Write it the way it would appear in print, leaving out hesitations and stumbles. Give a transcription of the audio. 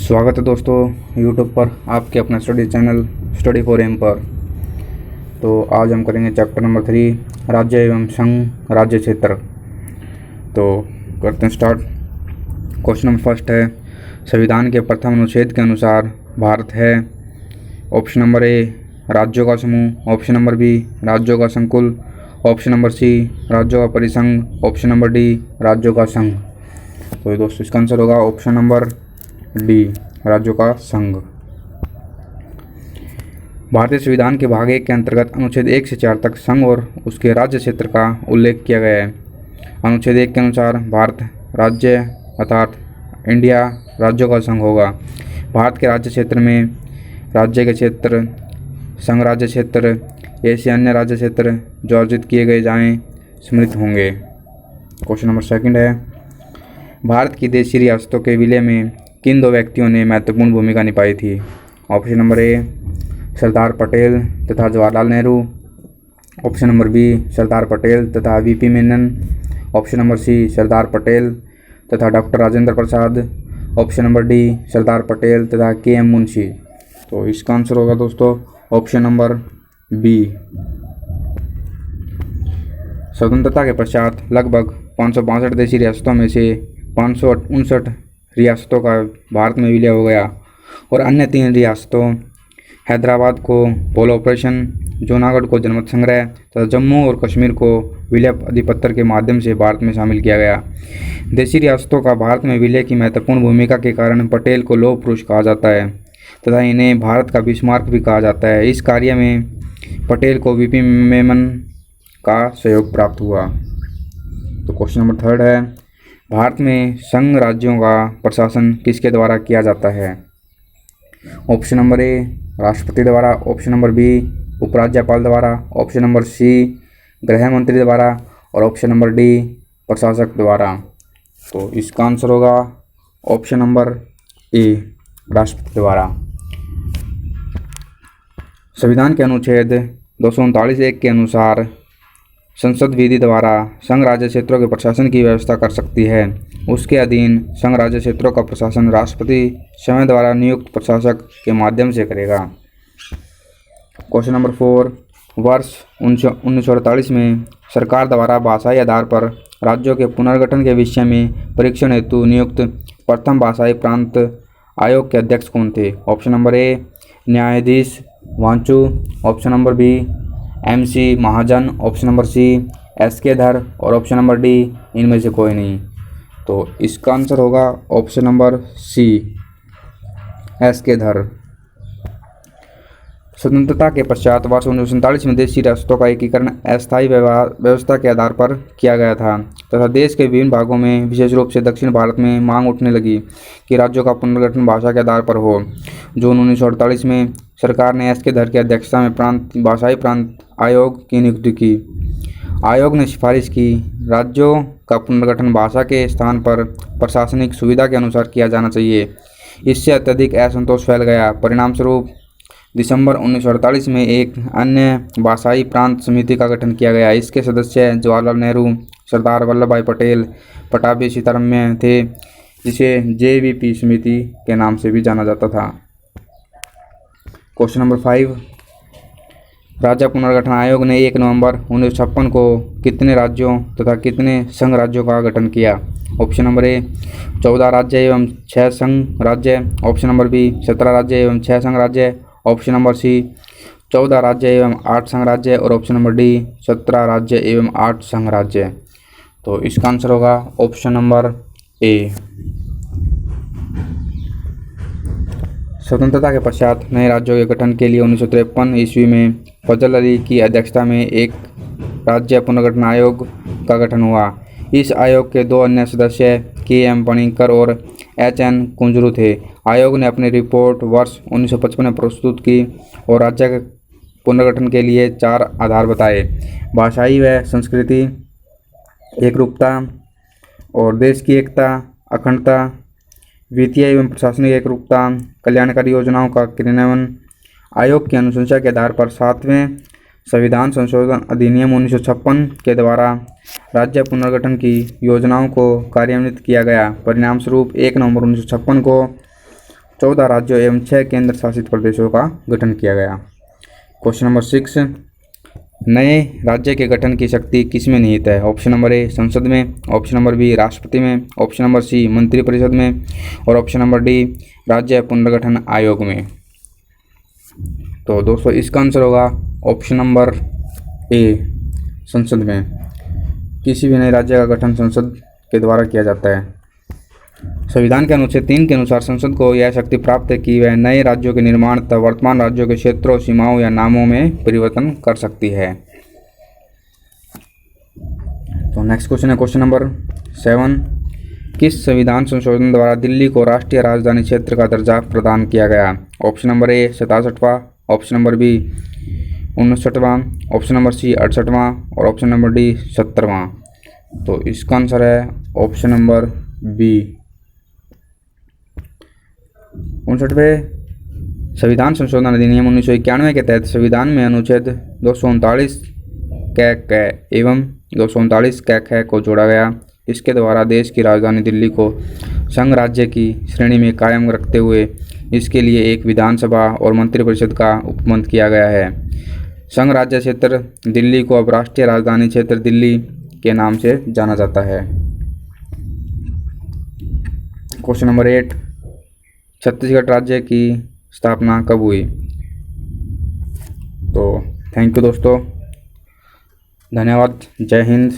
स्वागत है दोस्तों यूट्यूब पर आपके अपने study channel study for M पर। तो आज हम करेंगे चैप्टर नंबर 3 राज्य एवं संघ राज्य क्षेत्र। तो करते हैं स्टार्ट। क्वेश्चन नंबर फर्स्ट है, संविधान के प्रथम अनुच्छेद के अनुसार भारत है। ऑप्शन नंबर ए राज्यों का समूह, ऑप्शन नंबर बी राज्यों का संकुल, ऑप्शन नंबर सी राज्यों का परिसंघ, ऑप्शन नंबर डी राज्यों का संघ। तो ये दोस्तों इसका आंसर होगा ऑप्शन नंबर डी राज्यों का संघ। भारतीय संविधान के भाग 1 के अंतर्गत अनुच्छेद 1 से 4 तक संघ और उसके राज्य क्षेत्र का उल्लेख किया गया है। अनुच्छेद 1 के अनुसार भारत राज्य अर्थात इंडिया राज्यों का संघ होगा। भारत के राज्य क्षेत्र में राज्य के क्षेत्र, संघ राज्य क्षेत्र, ऐसे अन्य राज्य क्षेत्र जो अर्जित किए गए जाएं सम्मिलित होंगे। क्वेश्चन नंबर सेकंड है, भारत की देशी रियासतों के विलय में किन दो व्यक्तियों ने महत्वपूर्ण भूमिका निभाई थी? Option number A Sardar Patel तथा Jawaharlal Nehru, option number B Sardar Patel तथा VP Menon, option number C Sardar Patel तथा doctor Rajendra Prasad, option number D Sardar Patel तथा के.एम. मुंशी। तो इसका आंसर होगा दोस्तों ऑप्शन नंबर बी। स्वतंत्रता के पश्चात लगभग 562 देशी रियासतों में से 559 रियासतों का भारत में विलय हो गया और अन्य 3 रियासतों हैदराबाद को पोल ऑपरेशन, जूनागढ़ को जनमत संग्रह तथा जम्मू और कश्मीर को विलय अधिपत्र के माध्यम से भारत में शामिल किया गया। देशी रियासतों का भारत में विलय की महत्वपूर्ण भूमिका के कारण पटेल को लौह पुरुष कहा जाता है तथा इन्हें भारत का बिस्मार्क भी कहा जाता है। इस कार्य में पटेल को वीपी मेनन का सहयोग प्राप्त हुआ। तो क्वेश्चन नंबर थर्ड है, भारत में संघ राज्यों का प्रशासन किसके द्वारा किया जाता है? ऑप्शन नंबर ए राष्ट्रपति द्वारा, ऑप्शन नंबर बी उपराज्यपाल द्वारा, ऑप्शन नंबर सी गृह मंत्री द्वारा और ऑप्शन नंबर डी प्रशासक द्वारा। तो इसका आंसर होगा ऑप्शन नंबर ए राष्ट्रपति द्वारा। संविधान के अनुच्छेद 239(1) के अनुसार संसद विधि द्वारा संघ राज्य क्षेत्रों के प्रशासन की व्यवस्था कर सकती है। उसके अधीन संघ राज्य क्षेत्रों का प्रशासन राष्ट्रपति स्वयं द्वारा नियुक्त प्रशासक के माध्यम से करेगा। क्वेश्चन नंबर 4, वर्ष 1948 में सरकार द्वारा भाषाई आधार पर राज्यों के पुनर्गठन के विषय में परीक्षण हेतु नियुक्त प्रथम भाषाई प्रांत आयोग के अध्यक्ष कौन थे? ऑप्शन नंबर ए न्यायाधीश Wanchoo, option number B MC Mahajan, option number C SK Dhar और ऑप्शन नंबर डी इनमें से कोई नहीं। तो इसका आंसर होगा ऑप्शन नंबर सी SK धर। स्वतंत्रता के पश्चात वर्ष 1947 में देशी रियासतों का एकीकरण अस्थायी व्यवस्था के आधार पर किया गया था तथा देश के विभिन्न भागों में विशेष रूप से दक्षिण भारत में मांग उठने लगी कि राज्यों का पुनर्गठन भाषा के आधार पर हो। जून 1948 में सरकार ने SK धर की अध्यक्षता में भाषाई प्रांत आयोग की नियुक्ति की। आयोग ने सिफारिश की राज्यों का पुनर्गठन भाषा के स्थान पर प्रशासनिक सुविधा के अनुसार किया जाना चाहिए। इससे अत्यधिक असंतोष फैल गया। परिणाम स्वरूप दिसंबर 1948 में एक अन्य भाषाई प्रांत समिति का गठन किया गया। इसके सदस्य जवाहरलाल नेहरू, सरदार वल्लभ भाई पटेल, पट्टाभी सीतारामैया थे, जिसे JVP समिति के नाम से भी जाना जाता था। क्वेश्चन नंबर 5, राज्य पुनर्गठन आयोग ने 1 नवंबर 1956 को कितने राज्यों तथा कितने संघ राज्यों का गठन किया? ऑप्शन नंबर ए 14 राज्य एवं 6 संघ राज्य, ऑप्शन नंबर बी 17 राज्य एवं 6 संघ राज्य, ऑप्शन नंबर सी 14 राज्य एवं 8 संघ राज्य और ऑप्शन नंबर डी 17 राज्य एवं 8 संघ राज्य। तो इसका आंसर होगा ऑप्शन नंबर ए। स्वतंत्रता के पश्चात नए राज्यों के गठन के लिए 1953 ईस्वी में फजल अली की अध्यक्षता में एक राज्य पुनर्गठन आयोग का गठन हुआ। इस आयोग के 2 अन्य सदस्य के.एम. पणिक्कर और H.N. कुंजरू थे। आयोग ने अपनी रिपोर्ट वर्ष 1955 में प्रस्तुत की और राज्य के पुनर्गठन के लिए 4 आधार बताए: भाषाई व संस्कृति एकरूपता और देश की एकता, अखंडता, वित्तीय एवं प्रशासनिक एकरूपता, कल्याणकारी योजनाओं का क्रियान्वयन। आयोग की अनुशंसा के आधार पर 7वें संविधान संशोधन अधिनियम 1956 के द्वारा राज्य पुनर्गठन की योजनाओं को कार्यान्वित किया गया। परिणाम स्वरूप 1 नवंबर 1956 को 14 राज्यों एवं 6 केंद्र शासित प्रदेशों का गठन किया गया। क्वेश्चन नंबर 6, नए राज्य के गठन की शक्ति किसमें निहित है? ऑप्शन नंबर ए संसद में, ऑप्शन नंबर बी राष्ट्रपति में, ऑप्शन नंबर सी मंत्रिपरिषद में और ऑप्शन नंबर डी राज्य पुनर्गठन आयोग में। तो दोस्तों इसका आंसर होगा ऑप्शन नंबर ए संसद में। किसी भी नए राज्य का गठन संसद के द्वारा किया जाता है। संविधान के अनुच्छेद 3 के अनुसार संसद को यह शक्ति प्राप्त है कि वह नए राज्यों के निर्माण तथा वर्तमान राज्यों के क्षेत्रों, सीमाओं या नामों में परिवर्तन कर सकती है। तो नेक्स्ट क्वेश्चन है क्वेश्चन नंबर 7, किस संविधान संशोधन द्वारा दिल्ली को राष्ट्रीय राजधानी क्षेत्र का दर्जा प्रदान किया गया? ऑप्शन नंबर ए 67वां, ऑप्शन नंबर बी 59वां, ऑप्शन नंबर सी 68वां और ऑप्शन नंबर डी 70वां। तो इसका आंसर है ऑप्शन नंबर बी 59वें संविधान संशोधन अधिनियम 1991 के तहत संविधान में अनुच्छेद 239 क एवं 239 ख को जोड़ा गया। इसके द्वारा देश की राजधानी दिल्ली को संघ राज्य की श्रेणी में कायम रखते हुए इसके लिए एक विधानसभा और मंत्रिपरिषद का उपमंत्र किया गया है। संघ राज्य क्षेत्र दिल्ली को अब राष्ट्रीय राजधानी क्षेत्र दिल्ली के नाम से जाना जाता है। क्वेश्चन नंबर 8, छत्तीसगढ़ राज्य की स्थापना कब हुई? तो थैंक यू दोस्तों, धन्यवाद, जय हिंद।